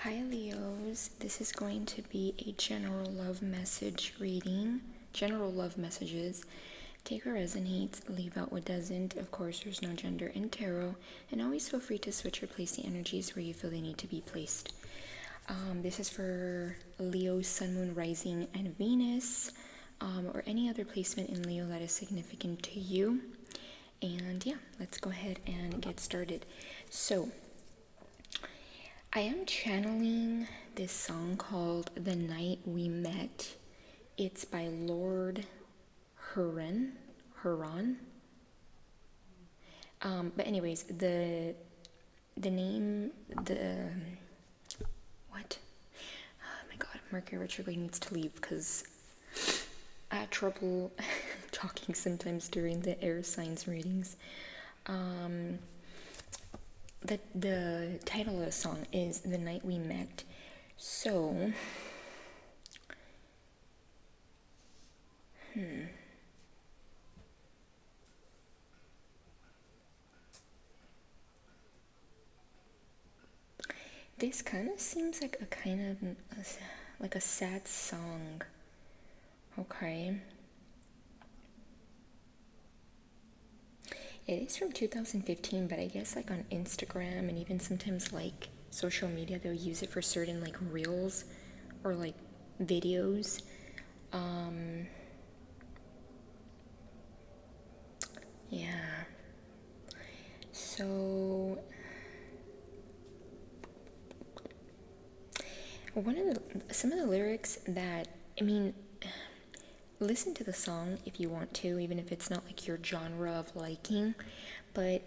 Hi Leos, this is going to be a general love message reading, general love messages. Take what resonates, leave out what doesn't. Of course, there's no gender in tarot, and always feel free to switch or place the energies where you feel they need to be placed. This is for Leo, Sun, Moon, Rising, and Venus, or any other placement in Leo that is significant to you. And yeah, let's go ahead and get started. So, I am channeling this song called The Night We Met. It's by Lord Huron. But anyways, the name, what? Oh my god, Mercury retrograde needs to leave because I had trouble talking sometimes during the air signs readings. The title of the song is The Night We Met. So, this kind of seems like a kind of like a sad song. Okay. It is from 2015, but I guess like on Instagram and even sometimes like social media, they'll use it for certain like reels or like videos. Yeah. So some of the lyrics that, listen to the song if you want to, even if it's not like your genre of liking, but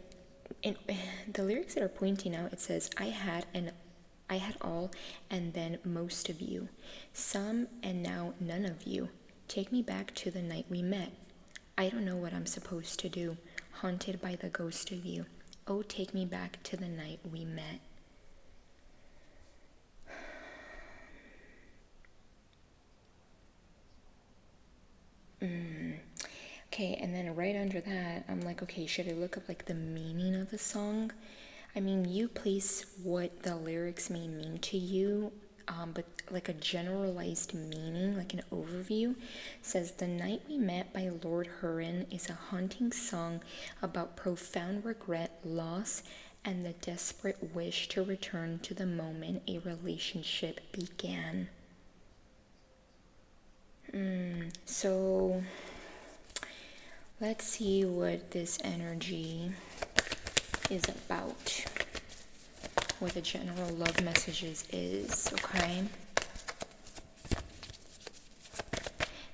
the lyrics that are pointing out, it says, I had all and then most of you, some and now none of you. Take me back to the night we met. I don't know what I'm supposed to do, haunted by the ghost of you. Oh, take me back to the night we met. Okay, and then right under that, I'm like, okay, should I look up like the meaning of the song? I mean, you place what the lyrics may mean to you, but like a generalized meaning, like an overview, says The Night We Met by Lord Huron is a haunting song about profound regret, loss, and the desperate wish to return to the moment a relationship began. So let's see what this energy is about, what the general love messages is, okay?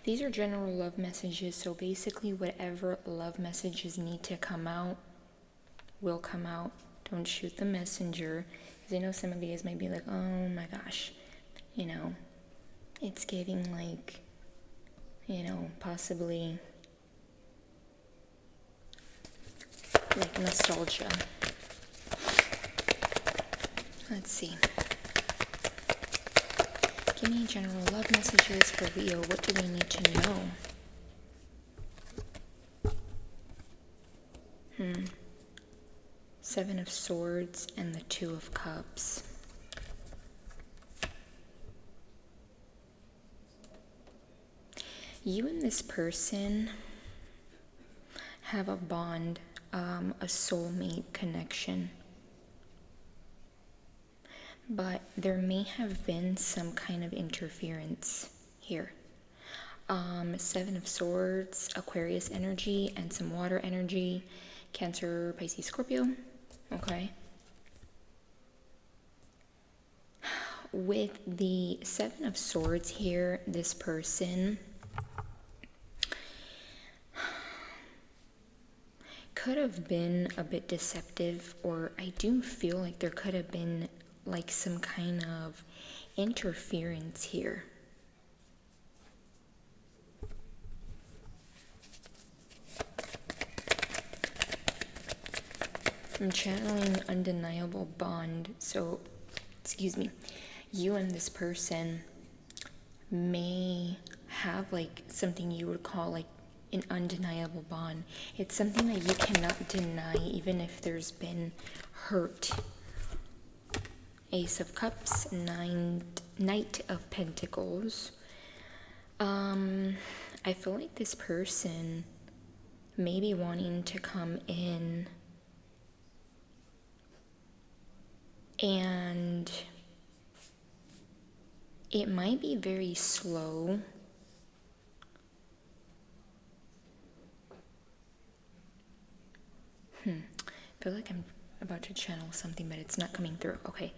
These are general love messages, so basically whatever love messages need to come out will come out. Don't shoot the messenger, because I know some of you guys might be like, oh my gosh, it's giving like, possibly like nostalgia. Let's see. Give me general love messages for Leo. What do they need to know? Seven of Swords and the Two of Cups. You and this person have a bond, a soulmate connection. But there may have been some kind of interference here. Seven of Swords, Aquarius energy, and some water energy, Cancer, Pisces, Scorpio. Okay. With the Seven of Swords here, this person could have been a bit deceptive, or I do feel like there could have been like some kind of interference here. I'm channeling undeniable bond, so excuse me, you and this person may have like something you would call like an undeniable bond. It's something that you cannot deny even if there's been hurt Ace of Cups, Knight of Pentacles. I feel like this person may be wanting to come in and it might be very slow. I feel like I'm about to channel something, but it's not coming through. Okay.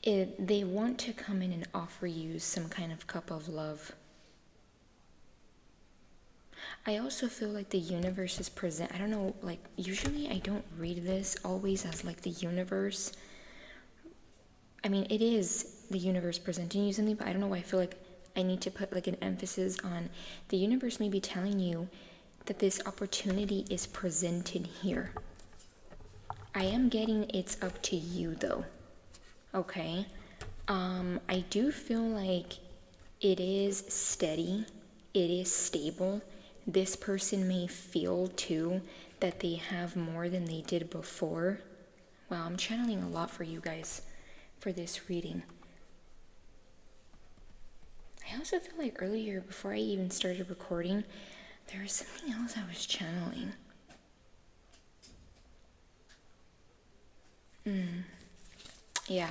They want to come in and offer you some kind of cup of love. I also feel like the universe is present. I don't know, like, usually I don't read this always as like the universe. I mean, it is the universe presenting you something, but I don't know why I feel like I need to put like an emphasis on the universe may be telling you that this opportunity is presented here. I am getting it's up to you though. Okay. I do feel like it is steady. It is stable. This person may feel too that they have more than they did before. Wow, I'm channeling a lot for you guys for this reading. I also feel like earlier, before I even started recording, there was something else I was channeling. Yeah.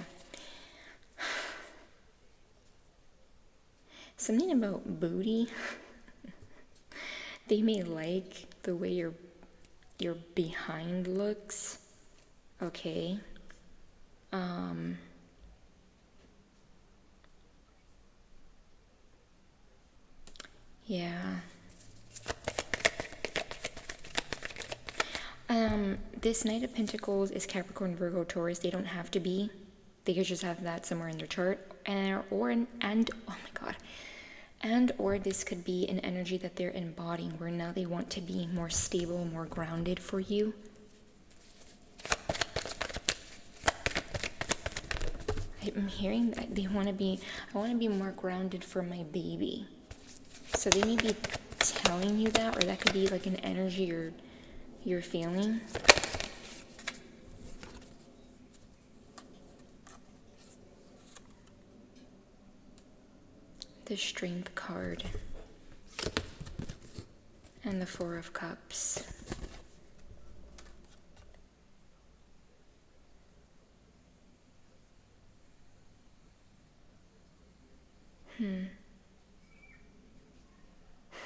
Something about booty. They may like the way your behind looks. Okay. Yeah. This Knight of Pentacles is Capricorn, Virgo, Taurus. They don't have to be. They could just have that somewhere in their chart. Or this could be an energy that they're embodying where now they want to be more stable, more grounded for you. I'm hearing that I want to be more grounded for my baby. So they may be telling you that, or that could be like an energy you're feeling. The Strength card. And the Four of Cups.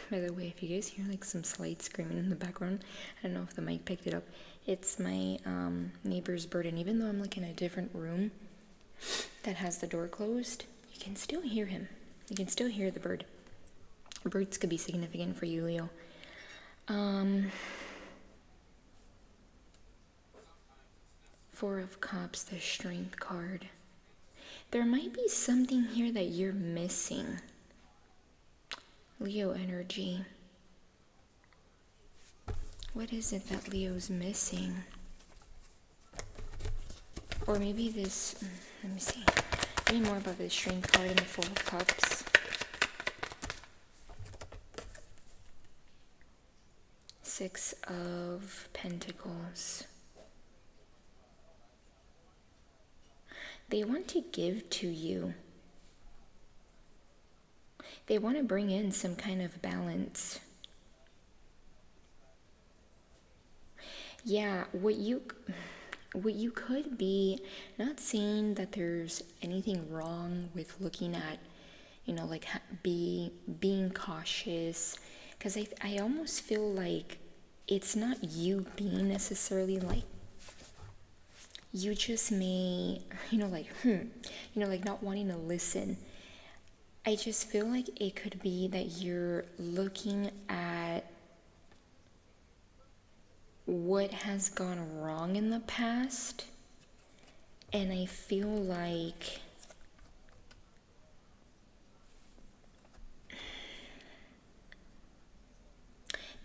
By the way, if you guys hear like some slight screaming in the background, I don't know if the mic picked it up. It's my neighbor's bird, and even though I'm like in a different room that has the door closed, you can still hear him. You can still hear the bird. Birds could be significant for you, Leo. Four of Cups, the Strength card. There might be something here that you're missing. Leo energy. What is it that Leo's missing? Or maybe this, let me see. Tell me more about the Strength card and the Four of Cups. Six of Pentacles. They want to give to you. They want to bring in some kind of balance. Yeah, what you could be, not saying that there's anything wrong with looking at, like being cautious, because I almost feel like it's not you being necessarily like, you just may, like not wanting to listen. I just feel like it could be that you're looking at what has gone wrong in the past, and I feel like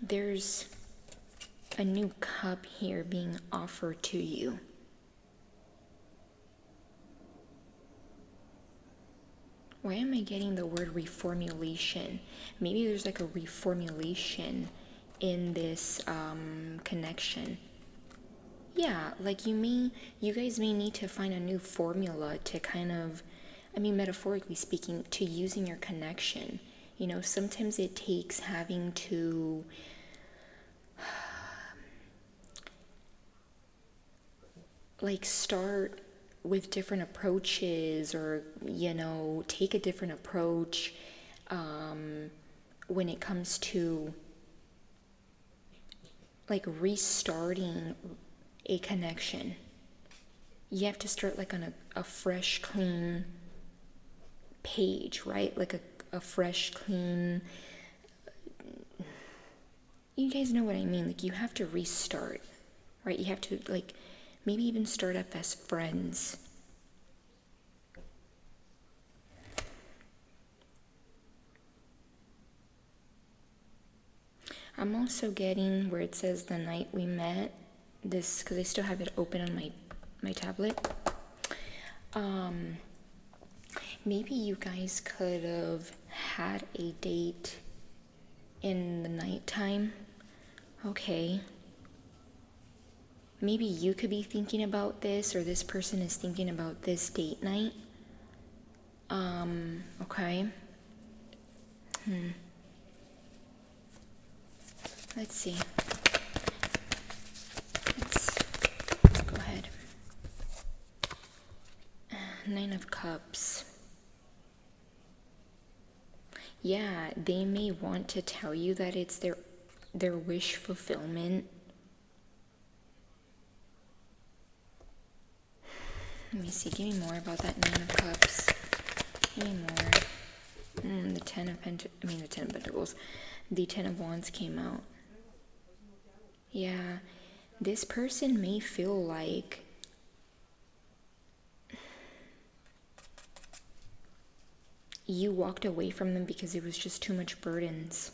there's a new cup here being offered to you. Why am I getting the word reformulation? Maybe there's like a reformulation in this connection. Yeah, like you guys may need to find a new formula to kind of, I mean, metaphorically speaking, to using your connection. You know, sometimes it takes having to like start with different approaches, or you know, take a different approach when it comes to like restarting a connection. You have to start like on a fresh, clean page, right? Like a fresh, clean, you guys know what I mean. Like you have to restart, right? You have to like maybe even start up as friends. I'm also getting where it says the night we met, this, because I still have it open on my tablet. Maybe you guys could have had a date in the nighttime. Okay. Maybe you could be thinking about this, or this person is thinking about this date night. Okay. Let's see. Let's go ahead. Nine of Cups. Yeah, they may want to tell you that it's their wish fulfillment. Let me see. Give me more about that Nine of Cups. Give me more. The Ten of Pentacles. The Ten of Wands came out. Yeah, this person may feel like you walked away from them because it was just too much burdens.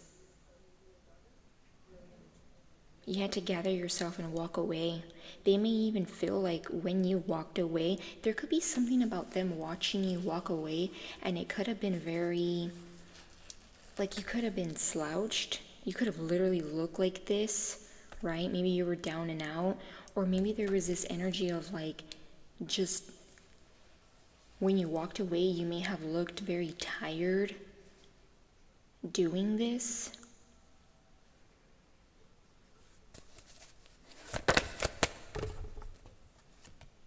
You had to gather yourself and walk away. They may even feel like when you walked away, there could be something about them watching you walk away, and it could have been very, like you could have been slouched. You could have literally looked like this, right? Maybe you were down and out, or maybe there was this energy of like, just when you walked away, you may have looked very tired doing this.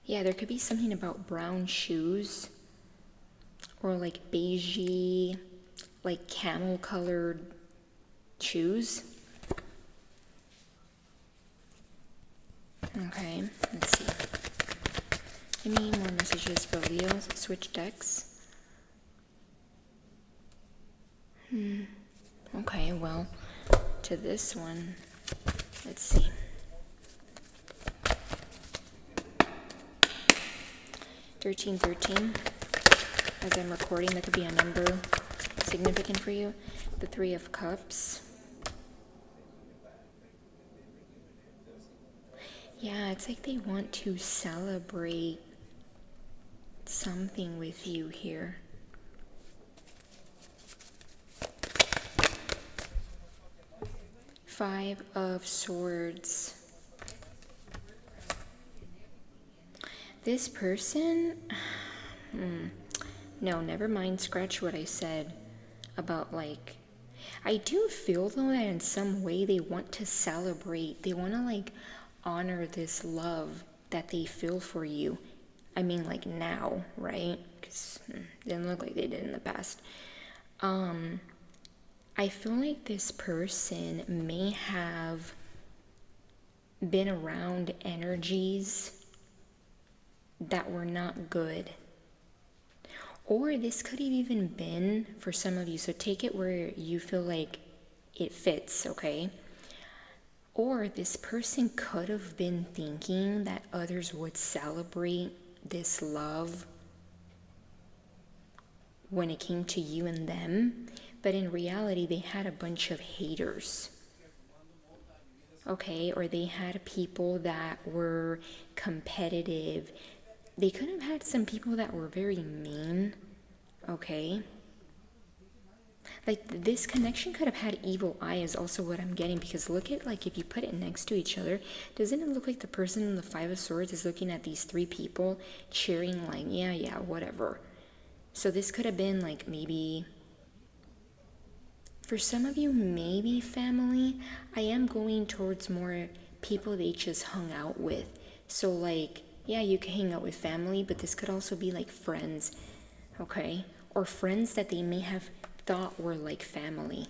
Yeah, there could be something about brown shoes, or like beigey, like camel colored shoes. Okay, let's see. Give me more messages for Leos. Switch decks. Okay, well, to this one, let's see. $1313. As I'm recording, that could be a number significant for you. The Three of Cups. Yeah, it's like they want to celebrate something with you here. Five of Swords. This person, no, never mind, scratch what I said about like, I do feel though that in some way they want to celebrate, they want to like honor this love that they feel for you. I mean like now, right? Because it didn't look like they did in the past. I feel like this person may have been around energies that were not good. Or this could have even been for some of you, so take it where you feel like it fits, okay? Or this person could have been thinking that others would celebrate this love when it came to you and them, but in reality they had a bunch of haters. Okay, or they had people that were competitive. They could have had some people that were very mean, okay? Like, this connection could have had evil eye is also what I'm getting, because look at, like, if you put it next to each other, doesn't it look like the person in the Five of Swords is looking at these three people cheering, like, yeah, whatever. So this could have been, like, maybe, for some of you, maybe family. I am going towards more people they just hung out with. So, like, yeah, you can hang out with family, but this could also be, like, friends, okay? Or friends that they may have thought were like family.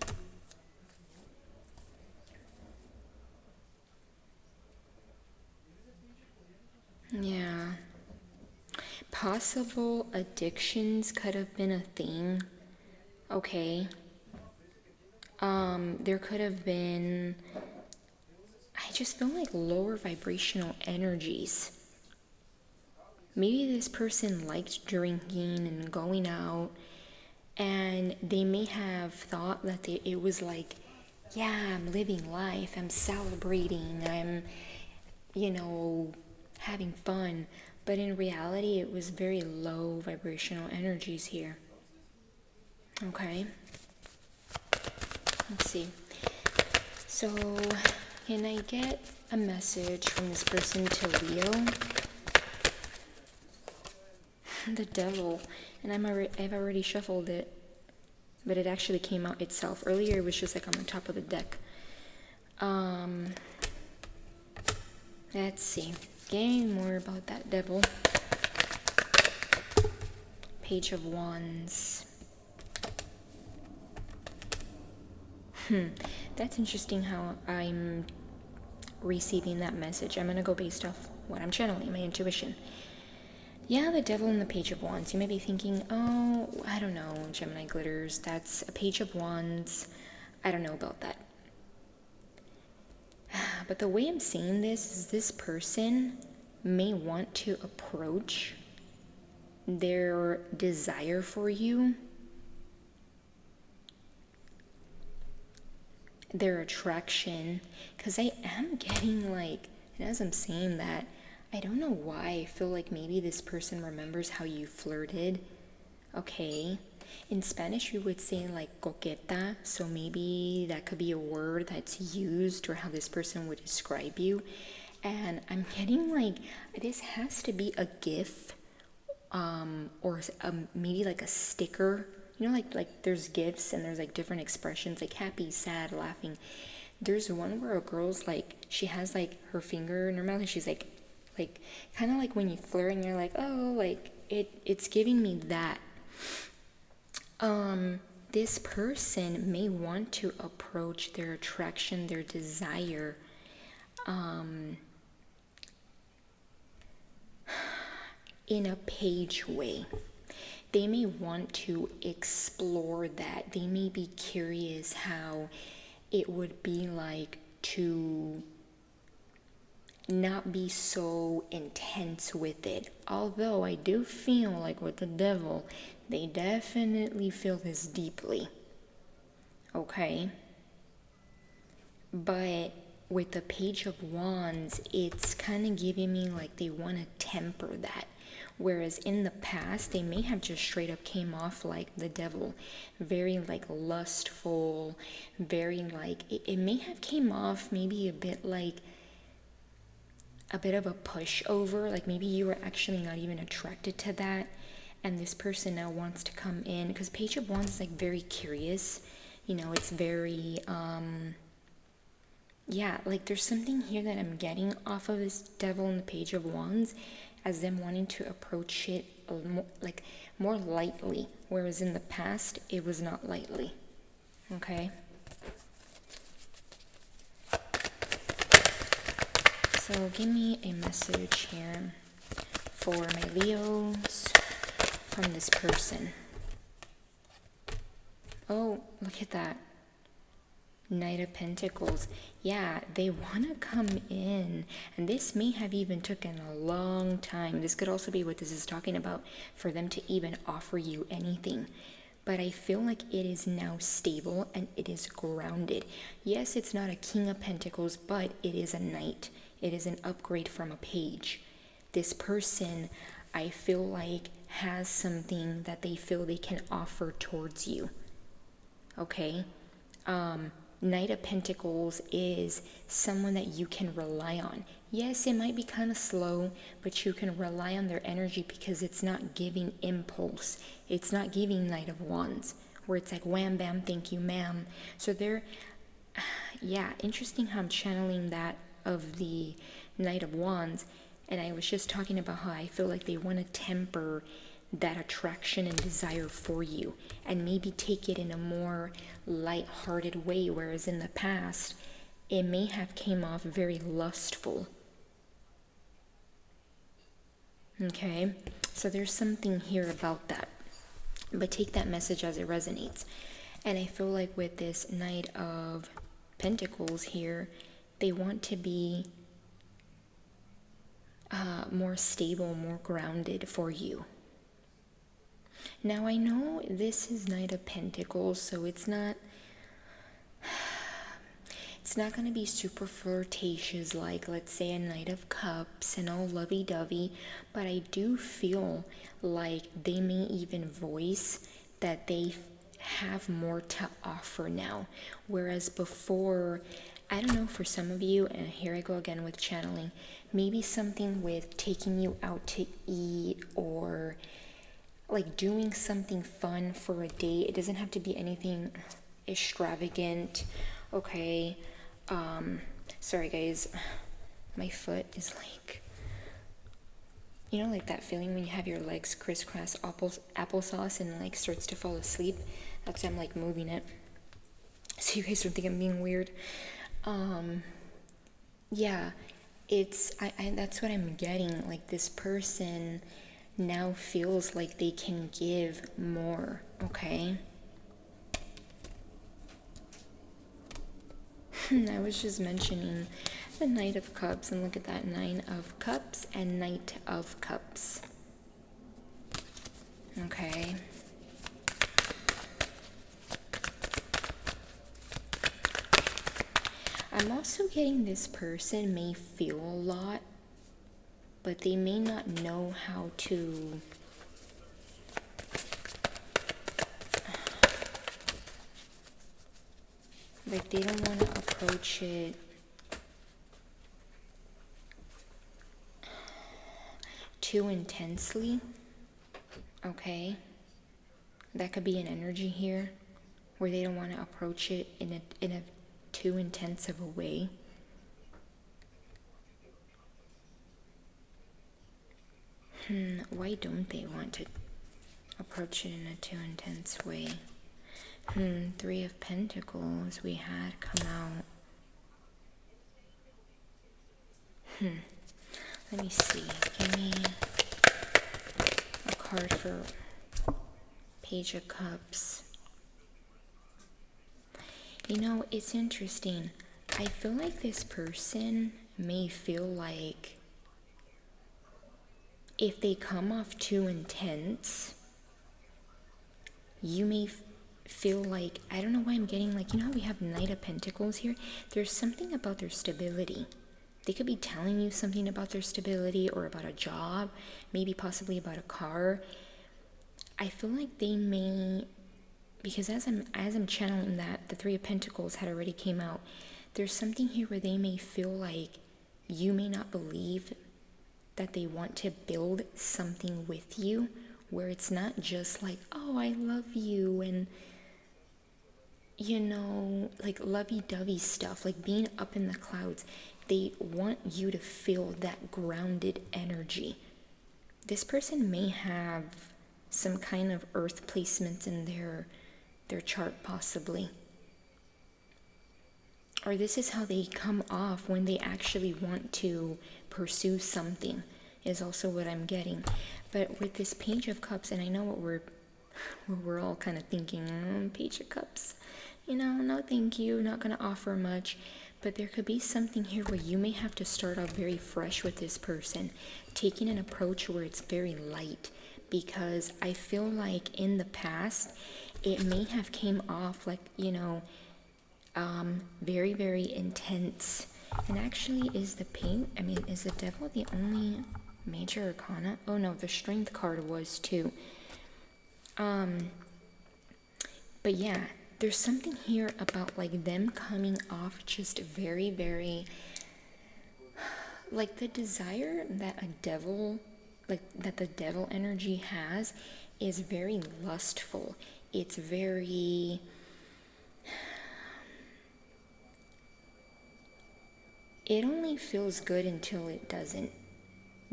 Yeah. Possible addictions could have been a thing. Okay. There could have been, I just feel like lower vibrational energies. Maybe this person liked drinking and going out, and they may have thought that it was like, yeah, I'm living life, I'm celebrating, I'm, having fun. But in reality, it was very low vibrational energies here. Okay. Let's see. So, can I get a message from this person to Leo? The Devil. And I've already shuffled it, but it actually came out itself. Earlier, it was just like on the top of the deck. Let's see. Getting more about that Devil. Page of Wands. That's interesting how I'm receiving that message. I'm going to go based off what I'm channeling, my intuition. Yeah, the Devil and the Page of Wands. You may be thinking, oh, I don't know, Gemini Glitters, that's a Page of Wands. I don't know about that. But the way I'm seeing this is this person may want to approach their desire for you, their attraction, because I am getting like, and as I'm saying that, I don't know why I feel like maybe this person remembers how you flirted. Okay. In Spanish, we would say like coqueta, so maybe that could be a word that's used or how this person would describe you. And I'm getting like, this has to be a GIF, or maybe like a sticker. You know, like there's GIFs and there's like different expressions, like happy, sad, laughing. There's one where a girl's like, she has like her finger in her mouth and she's like kind of like when you flirt and you're like, oh, like it's giving me that. This person may want to approach their attraction, their desire, in a page way. They may want to explore that. They may be curious how it would be like to not be so intense with it. Although I do feel like with the Devil, they definitely feel this deeply. Okay? But with the Page of Wands, it's kind of giving me like they want to temper that. Whereas in the past, they may have just straight up came off like the Devil. Very like lustful, very like, it may have came off maybe a bit like a bit of a pushover, like maybe you were actually not even attracted to that, and this person now wants to come in, because Page of Wands is like very curious, it's very yeah, like there's something here that I'm getting off of this Devil and the Page of Wands as them wanting to approach it more lightly, whereas in the past it was not lightly. Okay. So give me a message here for my Leos from this person. Oh, look at that. Knight of Pentacles. Yeah, they want to come in, and this may have even taken a long time. This could also be what this is talking about, for them to even offer you anything. But I feel like it is now stable and it is grounded. Yes, it's not a King of Pentacles, but it is a Knight. It is an upgrade from a page. This person, I feel like, has something that they feel they can offer towards you. okay? Knight of Pentacles is someone that you can rely on. Yes, it might be kind of slow, but you can rely on their energy because it's not giving impulse. It's not giving Knight of Wands, where it's like wham, bam, thank you, ma'am. So yeah, interesting how I'm channeling that of the Knight of Wands. And I was just talking about how I feel like they want to temper that attraction and desire for you and maybe take it in a more light-hearted way, whereas in the past it may have came off very lustful. Okay, so there's something here about that, but take that message as it resonates. And I feel like with this Knight of Pentacles here, they want to be more stable, more grounded for you. Now I know this is Knight of Pentacles, so it's not going to be super flirtatious like, let's say, a Knight of Cups and all lovey-dovey, but I do feel like they may even voice that they have more to offer now, whereas before, I don't know, for some of you, and here I go again with channeling, maybe something with taking you out to eat or like doing something fun for a day. It doesn't have to be anything extravagant, okay? Sorry guys, my foot is like, you know, like that feeling when you have your legs crisscross applesauce and like starts to fall asleep. That's why I'm like moving it, so you guys don't think I'm being weird. Yeah, it's I that's what I'm getting. Like, this person now feels like they can give more, okay? I was just mentioning the Knight of Cups, and look at that, 9 of Cups and Knight of Cups. Okay. I'm also getting this person may feel a lot, but they may not know how to like, they don't want to approach it too intensely, okay? That could be an energy here where they don't want to approach it in a too intense of a way. Why don't they want to approach it in a too intense way? 3 of Pentacles we had come out. Let me see. Give me a card for Page of Cups. You know, it's interesting. I feel like this person may feel like if they come off too intense, you may feel like, I don't know why I'm getting like, you know how we have Knight of Pentacles here? There's something about their stability. They could be telling you something about their stability or about a job, maybe possibly about a car. I feel like they may, because as I'm channeling that, the 3 of Pentacles had already came out. There's something here where they may feel like you may not believe that they want to build something with you, where it's not just like, oh, I love you, and, you know, like lovey-dovey stuff, like being up in the clouds. They want you to feel that grounded energy. This person may have some kind of earth placements in their chart, possibly. Or this is how they come off when they actually want to pursue something, is also what I'm getting. But with this Page of Cups, and I know what we're all kind of thinking, Page of Cups, you know, no thank you, not going to offer much. But there could be something here where you may have to start off very fresh with this person, taking an approach where it's very light, because I feel like in the past it may have came off like, you know, very, very intense. And actually, is the Devil the only major arcana? Oh no, the Strength card was too. But yeah, there's something here about like them coming off just very, very, like the desire that that the devil energy has is very lustful. It's very, it only feels good until it doesn't,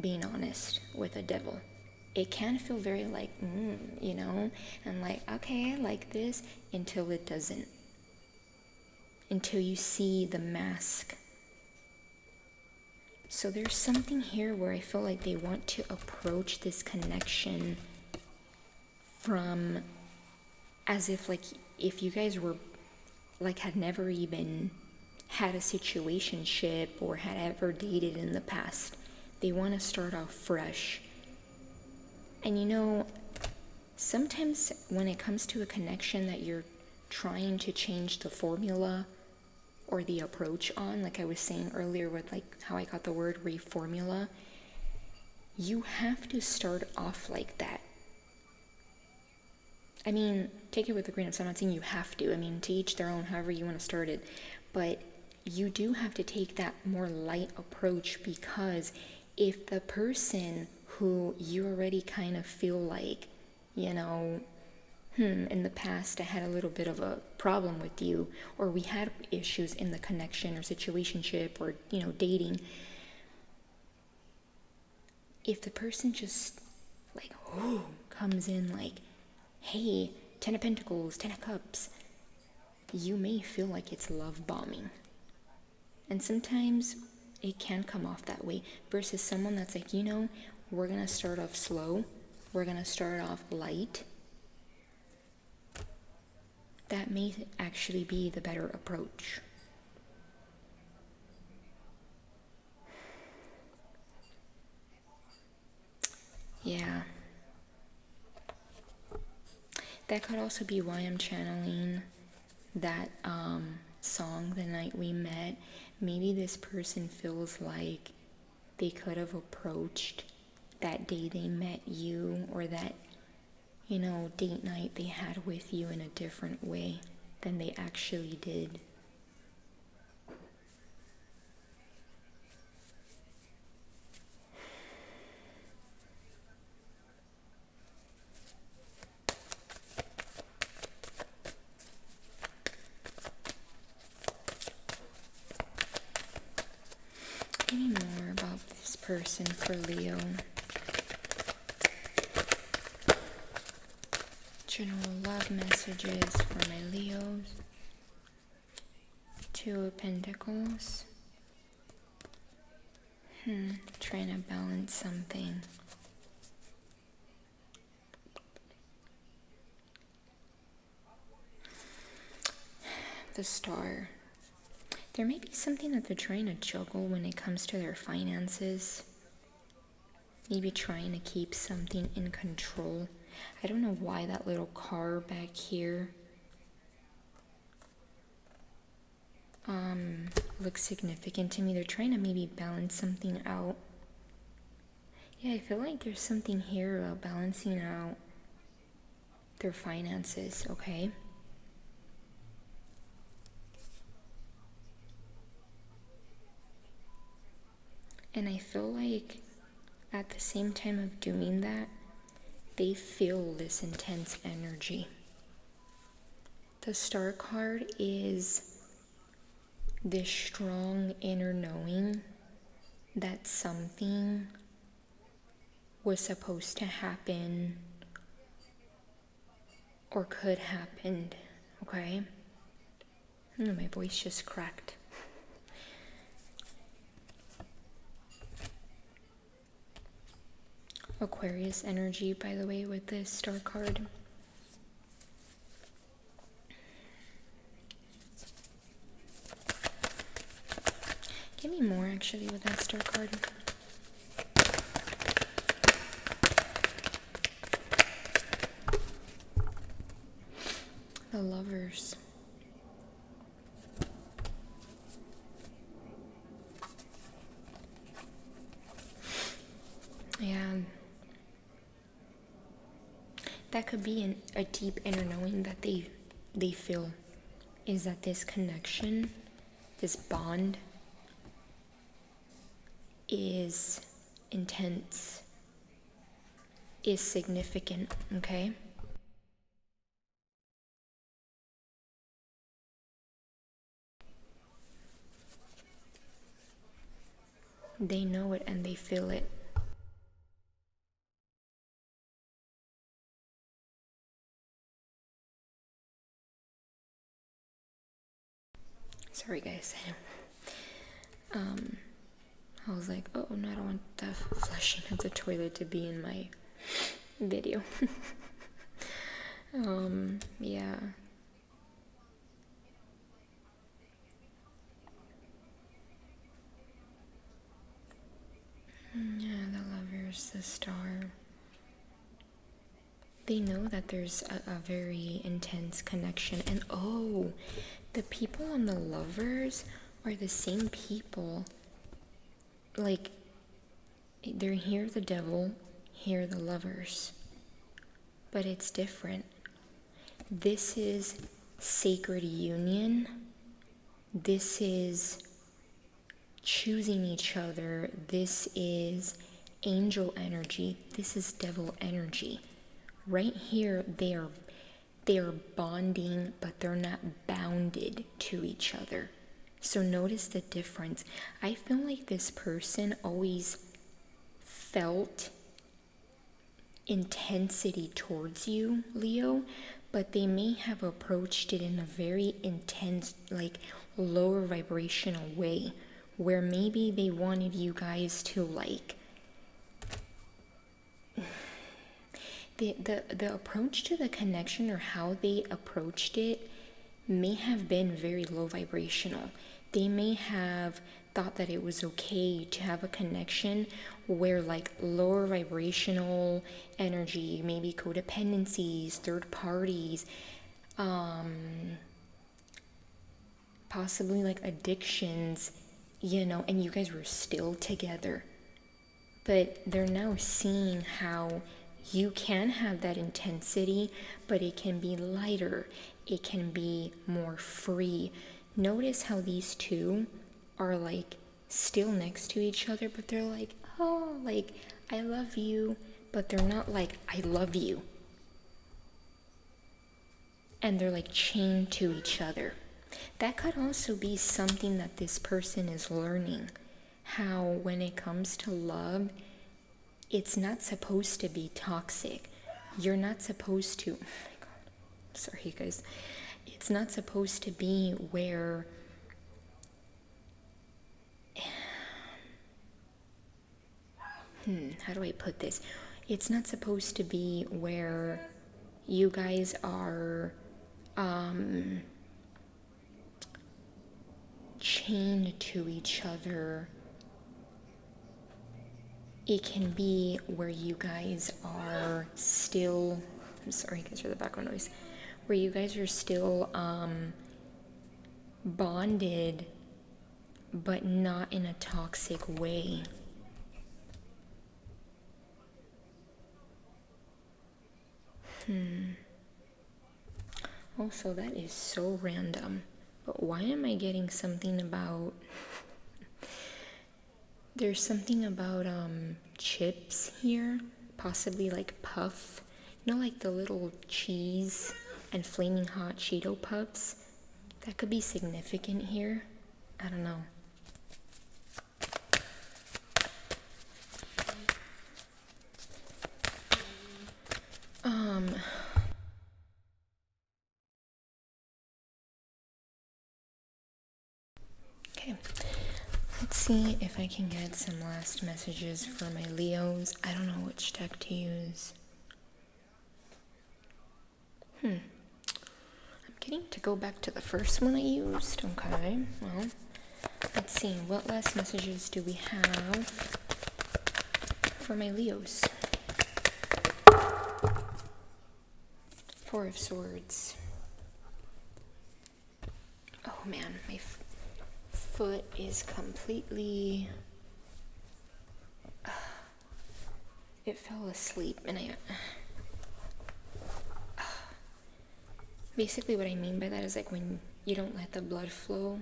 being honest with a devil. It can feel very like, you know, and like, okay, I like this, until it doesn't. Until you see the mask. So there's something here where I feel like they want to approach this connection from as if like if you guys were like had never even had a situationship or had ever dated in the past. They want to start off fresh. And you know, sometimes when it comes to a connection that you're trying to change the formula or the approach on, like I was saying earlier with like how I got the word reformula, you have to start off like that. I mean, take it with a grain of salt. I'm not saying you have to. I mean, to each their own, however you want to start it. But you do have to take that more light approach, because if the person who you already kind of feel like, you know, in the past I had a little bit of a problem with you, or we had issues in the connection or situationship or, you know, dating. If the person just like, comes in like, hey, 10 of Pentacles, 10 of Cups, you may feel like it's love bombing. And sometimes it can come off that way, versus someone that's like, you know, we're going to start off slow. We're going to start off light. That may actually be the better approach. Yeah. That could also be why I'm channeling that song, The Night We Met. Maybe this person feels like they could have approached that day they met you, or that, you know, date night they had with you in a different way than they actually did. Any more about this person for Leo? General love messages for my Leos. 2 of Pentacles. Trying to balance something. The Star. There may be something that they're trying to juggle when it comes to their finances. Maybe trying to keep something in control. I don't know why that little car back here looks significant to me. They're trying to maybe balance something out. Yeah, I feel like there's something here about balancing out their finances, okay? And I feel like at the same time of doing that, they feel this intense energy. The Star card is this strong inner knowing that something was supposed to happen or could happen, okay? My voice just cracked. Aquarius energy, by the way, with this Star card. Give me more, actually, with that Star card. The Lovers. Yeah. That could be a deep inner knowing that they they feel is that this connection, this bond, is intense, is significant, okay? They know it and they feel it. Sorry, guys. I was like, oh no, I don't want the flushing of the toilet to be in my video. Yeah. Yeah, the Lovers, the Star. They know that there's a very intense connection. And oh, the people on the Lovers are the same people. Like, they're here the devil, here the Lovers. But it's different. This is sacred union. This is choosing each other. This is angel energy. This is devil energy. Right here, they are bonding, but they're not bounded to each other. So notice the difference. I feel like this person always felt intensity towards you, Leo, but they may have approached it in a very intense, like lower vibrational way, where maybe they wanted you guys to like the approach to the connection, or how they approached it, may have been very low vibrational. They may have thought that it was okay to have a connection where like lower vibrational energy, maybe codependencies, third parties, possibly like addictions, and you guys were still together. But they're now seeing how you can have that intensity, but it can be lighter. It can be more free. Notice how these two are like still next to each other, but they're like, oh, like, I love you, but they're not like, I love you. And they're like chained to each other. That could also be something that this person is learning. How when it comes to love, it's not supposed to be toxic. You're not supposed to, oh my God, sorry guys. It's not supposed to be where how do I put this? It's not supposed to be where you guys are chained to each other. It can be where you guys are still, I'm sorry guys for the background noise, where you guys are still bonded, but not in a toxic way. Also, that is so random. But why am I getting something about... There's something about chips here. Possibly like puff. Like the little cheese and flaming hot Cheeto puffs. That could be significant here. I don't know. Okay, let's see if I can get some last messages for my Leos. I don't know which deck to use. I'm getting to go back to the first one I used. Okay, well, let's see. What last messages do we have for my Leos? Four of Swords. Oh man, my foot is completely... it fell asleep and Basically what I mean by that is like when you don't let the blood flow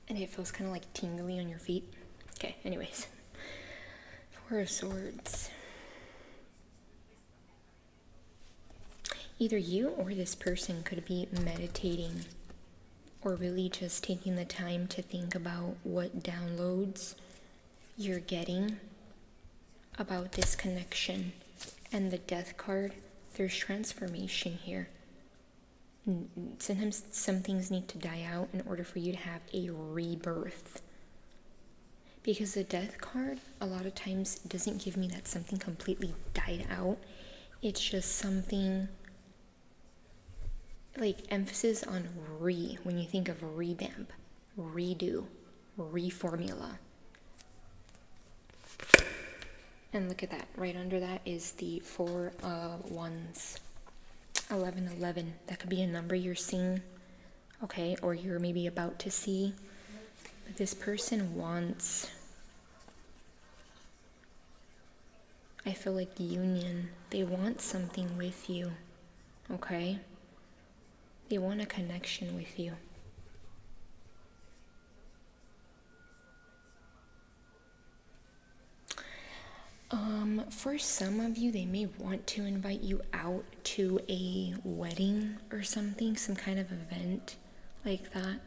and it feels kind of like tingly on your feet. Okay, anyways. Four of Swords. Either you or this person could be meditating or really just taking the time to think about what downloads you're getting about this connection. And the Death card, there's transformation here. Sometimes some things need to die out in order for you to have a rebirth. Because the Death card, a lot of times, doesn't give me that something completely died out. It's just something, like emphasis on when you think of revamp, redo, reformula. And look at that, right under that is the 4 of Wands. 1111, that could be a number you're seeing, okay, or you're maybe about to see. But this person wants, I feel like union. They want something with you, okay? They want a connection with you. For some of you, they may want to invite you out to a wedding or something, some kind of event like that.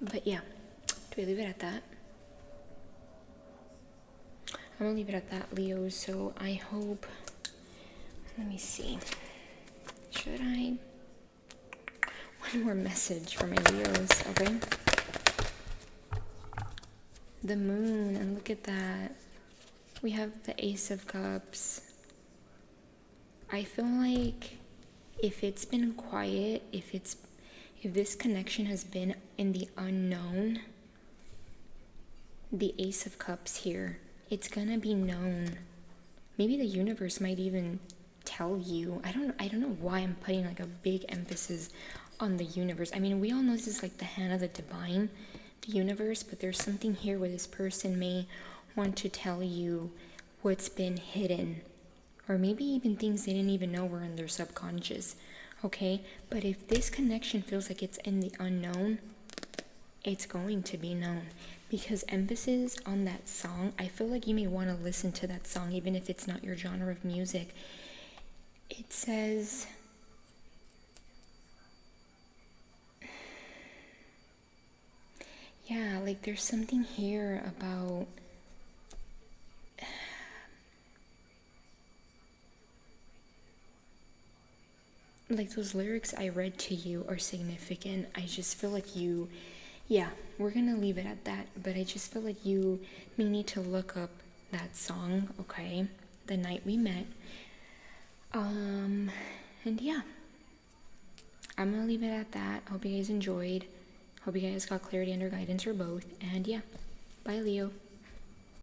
But yeah, do we leave it at that? I'm gonna leave it at that, Leo. So I hope, let me see. Should I? One more message for my Leos, okay? The Moon, and look at that. We have the Ace of Cups. I feel like if it's been quiet, if this connection has been in the unknown, the Ace of Cups here, it's gonna be known. Maybe the universe might even tell you. I don't know why I'm putting like a big emphasis on the universe. I mean, we all know this is like the hand of the divine, the universe, but there's something here where this person may want to tell you what's been hidden, or maybe even things they didn't even know were in their subconscious, okay? But if this connection feels like it's in the unknown, it's going to be known. Because emphasis on that song, I feel like you may want to listen to that song even if it's not your genre of music. It says, yeah, like there's something here about like those lyrics I read to you are significant. I just feel like yeah, we're gonna leave it at that, but I just feel like you may need to look up that song, okay? The Night We Met. And yeah, I'm gonna leave it at that. Hope you guys enjoyed. Hope you guys got clarity under guidance for both. And yeah, bye, Leo.